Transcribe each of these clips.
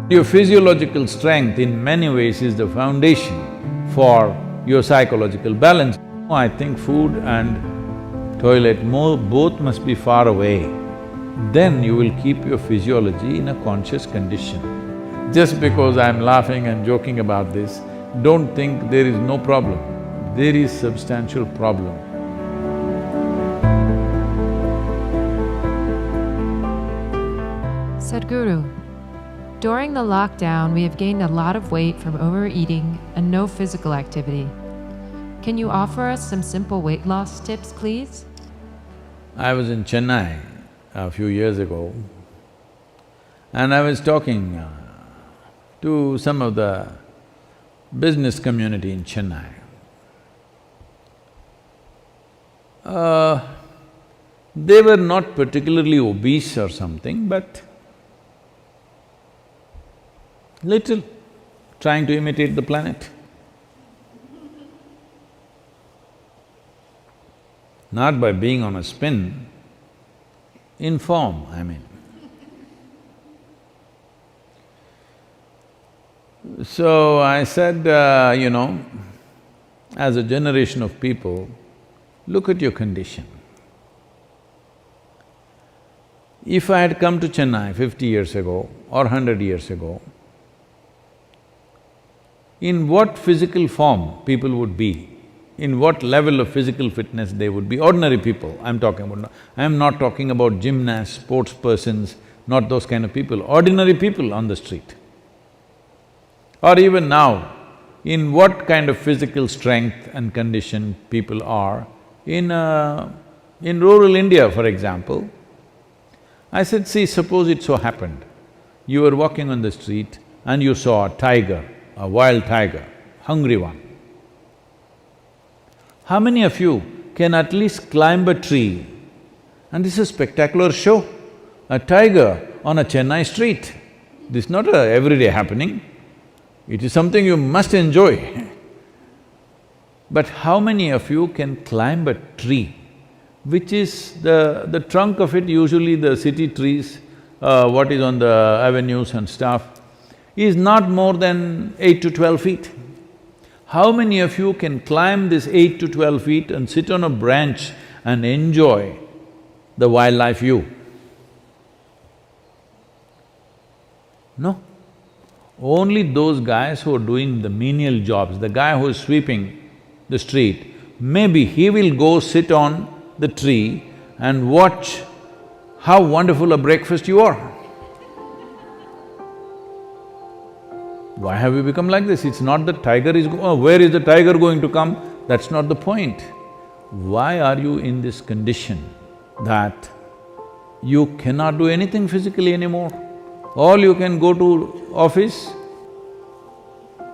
Your physiological strength in many ways is the foundation for your psychological balance. I think food and toilet both must be far away. Then you will keep your physiology in a conscious condition. Just because I'm laughing and joking about this, don't think there is no problem. There is substantial problem. Sadhguru, during the lockdown, we have gained a lot of weight from overeating and no physical activity. Can you offer us some simple weight loss tips, please? I was in Chennai a few years ago and I was talking to some of the business community in Chennai. They were not particularly obese or something, but little, trying to imitate the planet. Not by being on a spin, in form, I mean. So I said, as a generation of people, look at your condition. If I had come to Chennai 50 years ago or 100 years ago, in what physical form people would be, in what level of physical fitness they would be, ordinary people I'm talking about. I'm not talking about gymnasts, sports persons, not those kind of people, ordinary people on the street. Or even now, in what kind of physical strength and condition people are in rural India, for example. I said, see, suppose it so happened, you were walking on the street and you saw a tiger, a wild tiger, hungry one. How many of you can at least climb a tree? And this is a spectacular show, a tiger on a Chennai street. This is not a everyday happening, it is something you must enjoy. But how many of you can climb a tree, which is the trunk of it, usually the city trees, what is on the avenues and stuff, is not more than 8 to 12 feet. How many of you can climb this 8 to 12 feet and sit on a branch and enjoy the wildlife view? No. Only those guys who are doing the menial jobs, the guy who is sweeping the street, maybe he will go sit on the tree and watch how wonderful a breakfast you are. Why have we become like this? It's not that tiger is… where is the tiger going to come? That's not the point. Why are you in this condition that you cannot do anything physically anymore? All you can go to office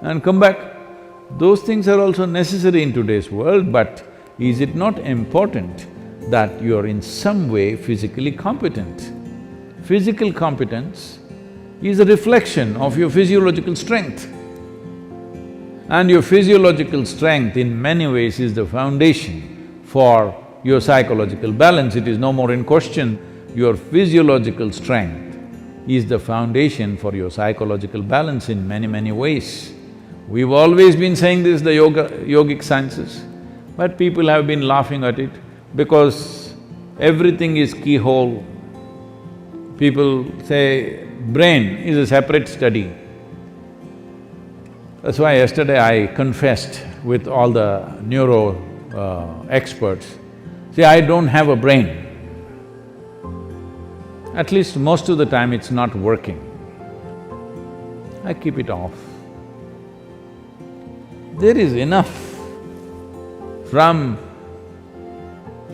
and come back. Those things are also necessary in today's world, but is it not important that you are in some way physically competent? Physical competence is a reflection of your physiological strength. And your physiological strength in many ways is the foundation for your psychological balance. It is no more in question. Your physiological strength is the foundation for your psychological balance in many ways. We've always been saying this, the yogic sciences, but people have been laughing at it because everything is keyhole. People say brain is a separate study. That's why yesterday I confessed with all the neuro experts, see, I don't have a brain. At least most of the time it's not working. I keep it off. There is enough from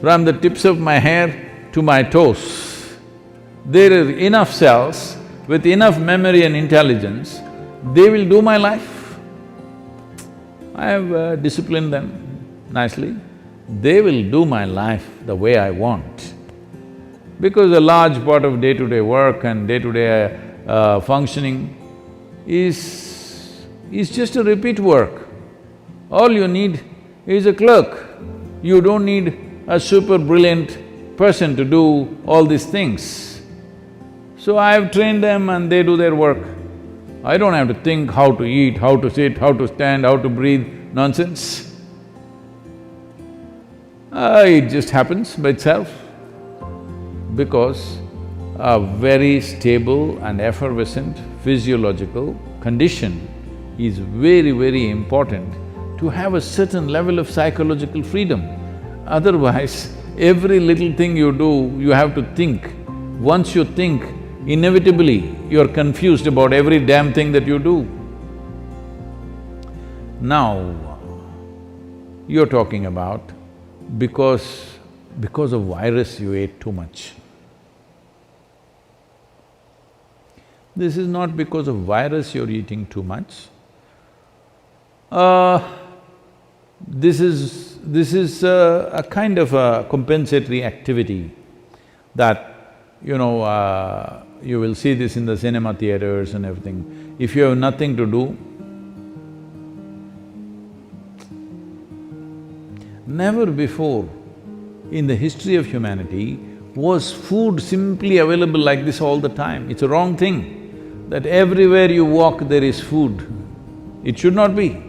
the tips of my hair to my toes. There are enough cells with enough memory and intelligence, they will do my life. I have disciplined them nicely. They will do my life the way I want. Because a large part of day-to-day work and day-to-day functioning is just a repeat work. All you need is a clerk. You don't need a super brilliant person to do all these things. So I have trained them and they do their work. I don't have to think how to eat, how to sit, how to stand, how to breathe, nonsense. It just happens by itself because a very stable and effervescent physiological condition is very, very important to have a certain level of psychological freedom. Otherwise, every little thing you do, you have to think. Once you think, inevitably you're confused about every damn thing that you do. Now, you're talking about because of virus you ate too much. This is not because of virus you're eating too much. This is a kind of a compensatory activity that, you will see this in the cinema theaters and everything. If you have nothing to do, never before in the history of humanity was food simply available like this all the time. It's a wrong thing that everywhere you walk there is food. It should not be.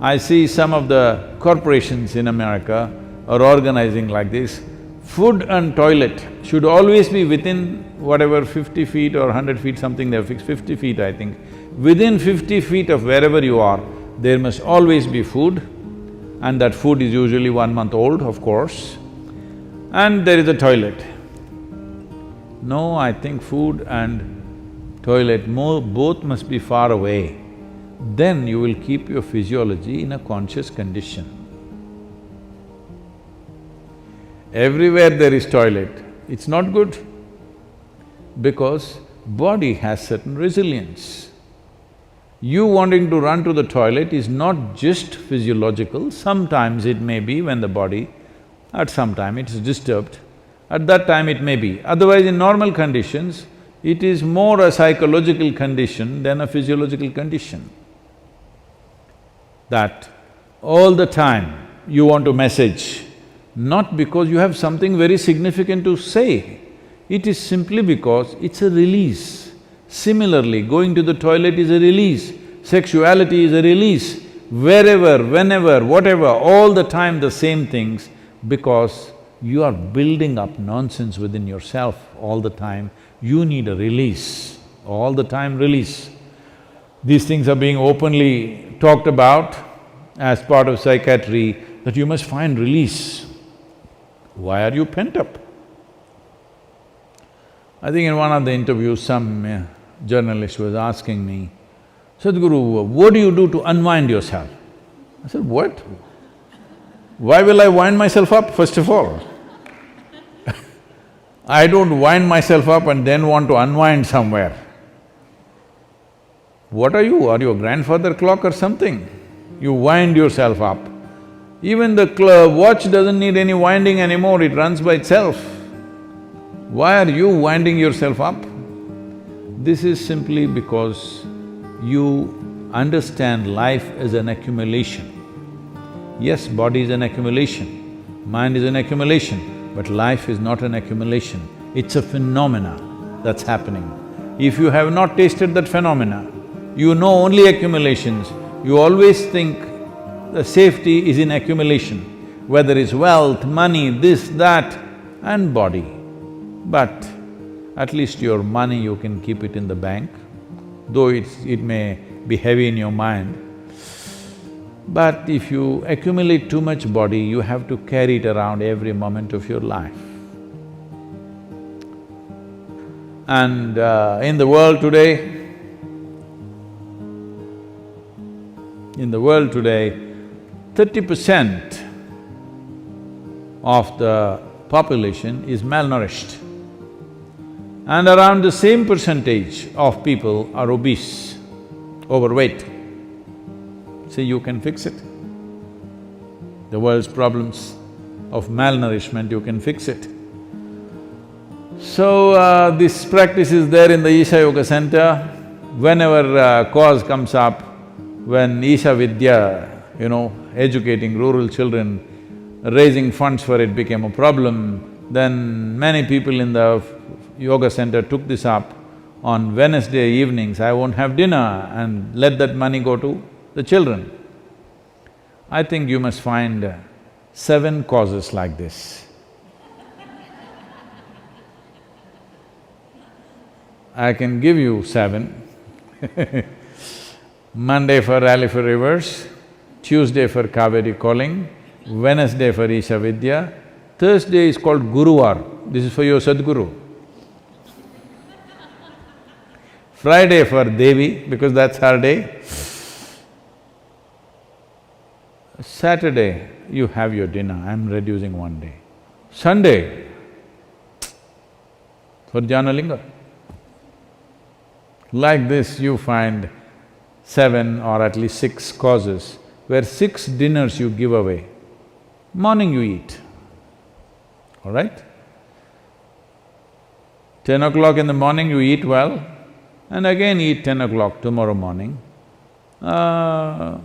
I see some of the corporations in America are organizing like this. Food and toilet should always be within whatever 50 feet or 100 feet, something they've fixed, 50 feet I think. Within 50 feet of wherever you are, there must always be food, and that food is usually 1 month old, of course, and there is a toilet. No, I think food and toilet both must be far away. Then you will keep your physiology in a conscious condition. Everywhere there is toilet, it's not good because body has certain resilience. You wanting to run to the toilet is not just physiological, sometimes it may be when the body, at some time it is disturbed, at that time it may be. Otherwise, in normal conditions, it is more a psychological condition than a physiological condition. That all the time you want to message, not because you have something very significant to say, it is simply because it's a release. Similarly, going to the toilet is a release, sexuality is a release, wherever, whenever, whatever, all the time the same things, because you are building up nonsense within yourself all the time. You need a release, all the time release. These things are being openly talked about as part of psychiatry, that you must find release. Why are you pent up? I think in one of the interviews, some journalist was asking me, Sadhguru, what do you do to unwind yourself? I said, what? Why will I wind myself up, first of all? I don't wind myself up and then want to unwind somewhere. What are you? Are you a grandfather clock or something? You wind yourself up. Even the watch doesn't need any winding anymore, it runs by itself. Why are you winding yourself up? This is simply because you understand life as an accumulation. Yes, body is an accumulation, mind is an accumulation, but life is not an accumulation, it's a phenomena that's happening. If you have not tasted that phenomena, you know only accumulations, you always think the safety is in accumulation, whether it's wealth, money, this, that, and body. But at least your money you can keep it in the bank, though it may be heavy in your mind. But if you accumulate too much body, you have to carry it around every moment of your life. And in the world today, 30% of the population is malnourished, and around the same percentage of people are obese, overweight. See, you can fix it. The world's problems of malnourishment, you can fix it. So, this practice is there in the Isha Yoga Center. Whenever cause comes up, when Isha Vidya, educating rural children, raising funds for it became a problem, then many people in the yoga center took this up. on Wednesday evenings I won't have dinner and let that money go to the children. I think you must find 7 causes like this. I can give you 7. Monday for Rally for Rivers, Tuesday for Kaveri Calling, Wednesday for Isha Vidya, Thursday is called Guruvar, this is for your Sadguru. Friday for Devi, because that's her day. Saturday, you have your dinner, I'm reducing 1 day. Sunday, for Janalinga. Like this, you find 7 or at least 6 causes where 6 dinners you give away. Morning you eat, all right? 10 o'clock in the morning you eat well, and again eat 10 o'clock tomorrow morning. And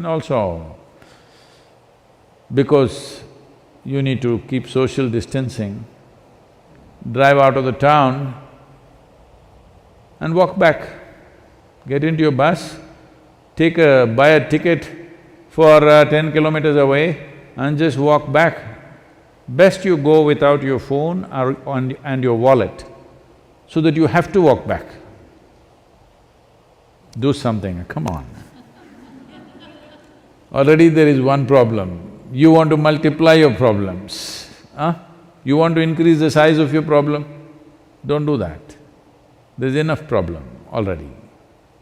also, because you need to keep social distancing, drive out of the town and walk back. Get into your bus, buy a ticket for 10 kilometers away and just walk back. Best you go without your phone and your wallet, so that you have to walk back. Do something, come on. Already there is one problem, you want to multiply your problems, huh? You want to increase the size of your problem? Don't do that. There's enough problem already.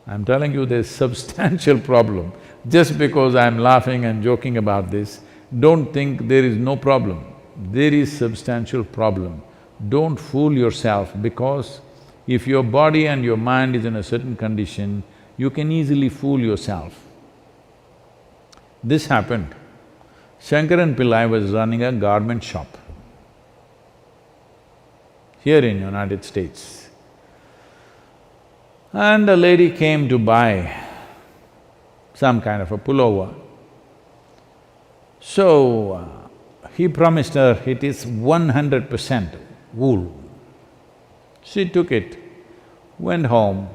I'm telling you there's substantial problem. Just because I'm laughing and joking about this, don't think there is no problem. There is substantial problem. Don't fool yourself, because if your body and your mind is in a certain condition, you can easily fool yourself. This happened. Shankaran Pillai was running a garment shop here in United States. And a lady came to buy some kind of a pullover. So, he promised her it is 100% wool. She took it, went home.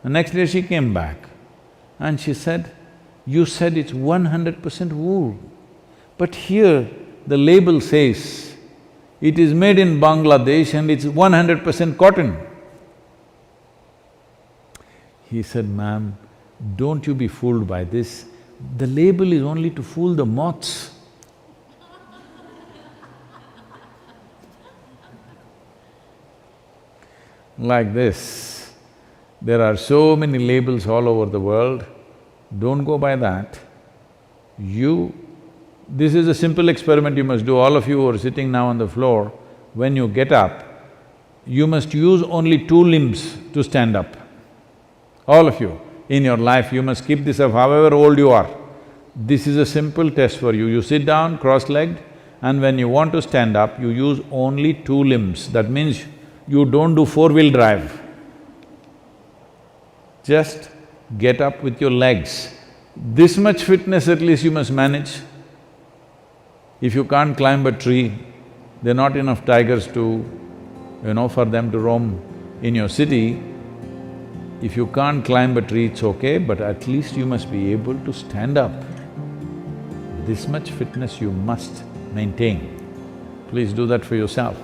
The next day she came back and she said, "You said it's 100% wool, but here the label says it is made in Bangladesh and it's 100% cotton." He said, "Ma'am, don't you be fooled by this. The label is only to fool the moths." Like this, there are so many labels all over the world, don't go by that. This is a simple experiment you must do, all of you who are sitting now on the floor, when you get up, you must use only 2 limbs to stand up. All of you, in your life you must keep this up however old you are. This is a simple test for you. You sit down cross-legged and when you want to stand up, you use only 2 limbs. That means you don't do 4-wheel drive. Just get up with your legs. This much fitness at least you must manage. If you can't climb a tree, there are not enough tigers to, for them to roam in your city. If you can't climb a tree, it's okay, but at least you must be able to stand up. This much fitness you must maintain. Please do that for yourself.